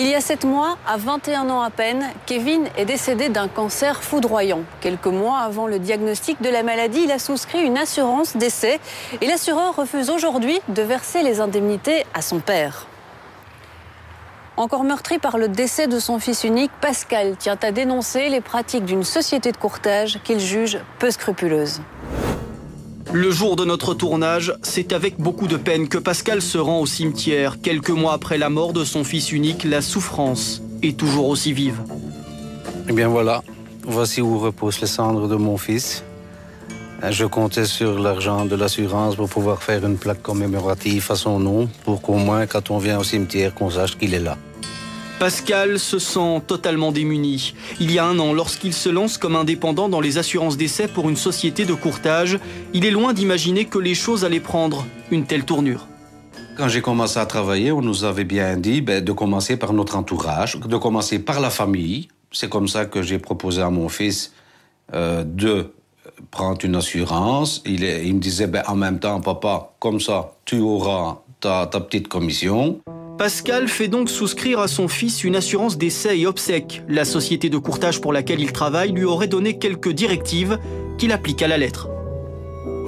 Il y a 7 mois, à 21 ans à peine, Kevin est décédé d'un cancer foudroyant. Quelques mois avant le diagnostic de la maladie, il a souscrit une assurance décès et l'assureur refuse aujourd'hui de verser les indemnités à son père. Encore meurtri par le décès de son fils unique, Pascal tient à dénoncer les pratiques d'une société de courtage qu'il juge peu scrupuleuse. Le jour de notre tournage, c'est avec beaucoup de peine que Pascal se rend au cimetière. Quelques mois après la mort de son fils unique, la souffrance est toujours aussi vive. Eh bien voilà, voici où reposent les cendres de mon fils. Je comptais sur l'argent de l'assurance pour pouvoir faire une plaque commémorative à son nom, pour qu'au moins quand on vient au cimetière, qu'on sache qu'il est là. Pascal se sent totalement démuni. Il y a 1 an, lorsqu'il se lance comme indépendant dans les assurances décès pour une société de courtage, il est loin d'imaginer que les choses allaient prendre une telle tournure. Quand j'ai commencé à travailler, on nous avait bien dit de commencer par notre entourage, de commencer par la famille. C'est comme ça que j'ai proposé à mon fils de prendre une assurance. Il me disait, en même temps, papa, comme ça, tu auras ta petite commission. Pascal fait donc souscrire à son fils une assurance décès et obsèques. La société de courtage pour laquelle il travaille lui aurait donné quelques directives qu'il applique à la lettre.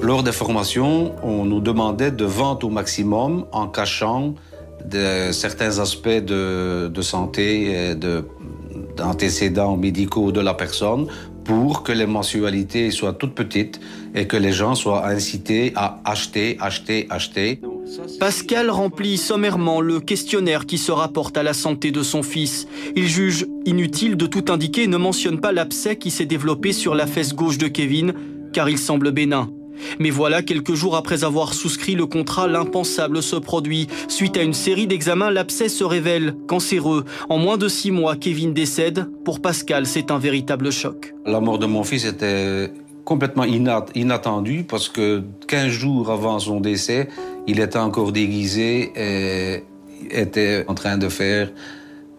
Lors des formations, on nous demandait de vendre au maximum en cachant certains aspects de santé et d'antécédents médicaux de la personne pour que les mensualités soient toutes petites et que les gens soient incités à acheter. Pascal remplit sommairement le questionnaire qui se rapporte à la santé de son fils. Il juge inutile de tout indiquer et ne mentionne pas l'abcès qui s'est développé sur la fesse gauche de Kevin, car il semble bénin. Mais voilà, quelques jours après avoir souscrit le contrat, l'impensable se produit. Suite à une série d'examens, l'abcès se révèle cancéreux. En moins de 6 mois, Kevin décède. Pour Pascal, c'est un véritable choc. La mort de mon fils était complètement inattendue parce que 15 jours avant son décès, il était encore déguisé et était en train de faire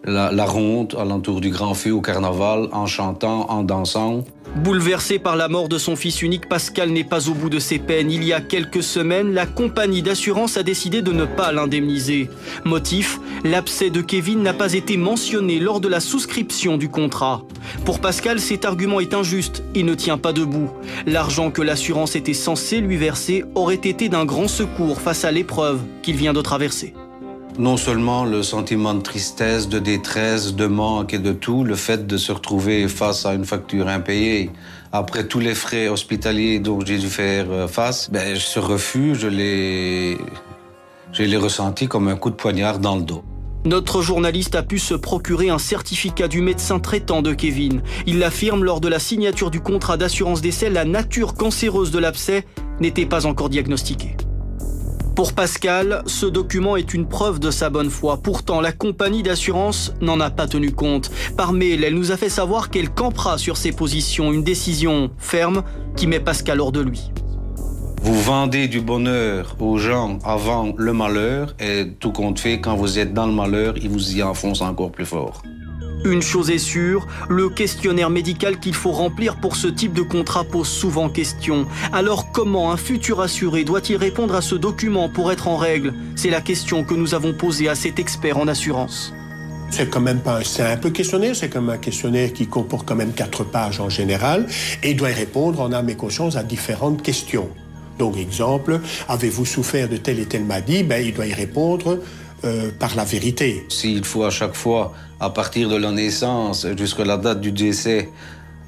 la ronde alentour du grand feu au carnaval en chantant, en dansant. Bouleversé par la mort de son fils unique, Pascal n'est pas au bout de ses peines. Il y a quelques semaines, la compagnie d'assurance a décidé de ne pas l'indemniser. Motif, l'abcès de Kevin n'a pas été mentionné lors de la souscription du contrat. Pour Pascal, cet argument est injuste et ne tient pas debout. L'argent que l'assurance était censée lui verser aurait été d'un grand secours face à l'épreuve qu'il vient de traverser. Non seulement le sentiment de tristesse, de détresse, de manque et de tout, le fait de se retrouver face à une facture impayée, après tous les frais hospitaliers dont j'ai dû faire face, ce refus, je l'ai ressenti comme un coup de poignard dans le dos. Notre journaliste a pu se procurer un certificat du médecin traitant de Kevin. Il l'affirme, lors de la signature du contrat d'assurance décès, la nature cancéreuse de l'abcès n'était pas encore diagnostiquée. Pour Pascal, ce document est une preuve de sa bonne foi. Pourtant, la compagnie d'assurance n'en a pas tenu compte. Par mail, elle nous a fait savoir qu'elle campera sur ses positions, une décision ferme qui met Pascal hors de lui. Vous vendez du bonheur aux gens avant le malheur et tout compte fait, quand vous êtes dans le malheur, ils vous y enfoncent encore plus fort. Une chose est sûre, le questionnaire médical qu'il faut remplir pour ce type de contrat pose souvent question. Alors comment un futur assuré doit-il répondre à ce document pour être en règle? C'est la question que nous avons posée à cet expert en assurance. C'est quand même pas un simple questionnaire, c'est comme un questionnaire qui comporte quand même 4 pages en général et il doit y répondre en âme et conscience à différentes questions. Donc exemple, avez-vous souffert de telle et telle maladie? Il doit y répondre par la vérité. S'il faut à chaque fois, à partir de la naissance jusqu'à la date du décès,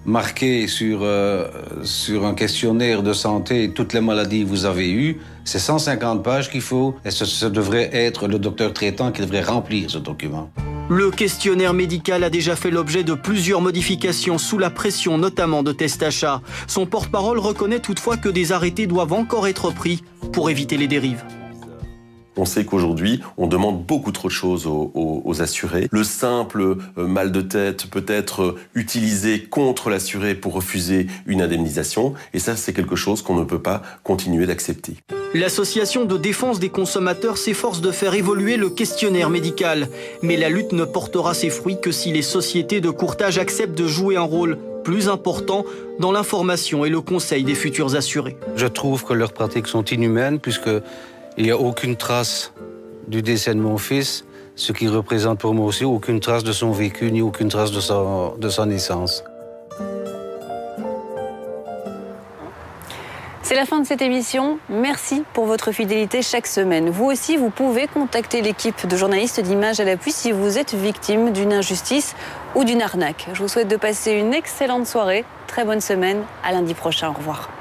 marquer sur un questionnaire de santé toutes les maladies que vous avez eues, c'est 150 pages qu'il faut, et ce devrait être le docteur traitant qui devrait remplir ce document. Le questionnaire médical a déjà fait l'objet de plusieurs modifications sous la pression notamment de Testachat. Son porte-parole reconnaît toutefois que des arrêtés doivent encore être pris pour éviter les dérives. On sait qu'aujourd'hui, on demande beaucoup trop de choses aux assurés. Le simple mal de tête peut être utilisé contre l'assuré pour refuser une indemnisation. Et ça, c'est quelque chose qu'on ne peut pas continuer d'accepter. L'association de défense des consommateurs s'efforce de faire évoluer le questionnaire médical. Mais la lutte ne portera ses fruits que si les sociétés de courtage acceptent de jouer un rôle plus important dans l'information et le conseil des futurs assurés. Je trouve que leurs pratiques sont inhumaines puisque il n'y a aucune trace du décès de mon fils. ce qui représente pour moi aussi aucune trace de son vécu ni aucune trace de sa naissance. C'est la fin de cette émission. Merci pour votre fidélité chaque semaine. Vous aussi, vous pouvez contacter l'équipe de journalistes d'Images à l'appui si vous êtes victime d'une injustice ou d'une arnaque. Je vous souhaite de passer une excellente soirée. Très bonne semaine. À lundi prochain. Au revoir.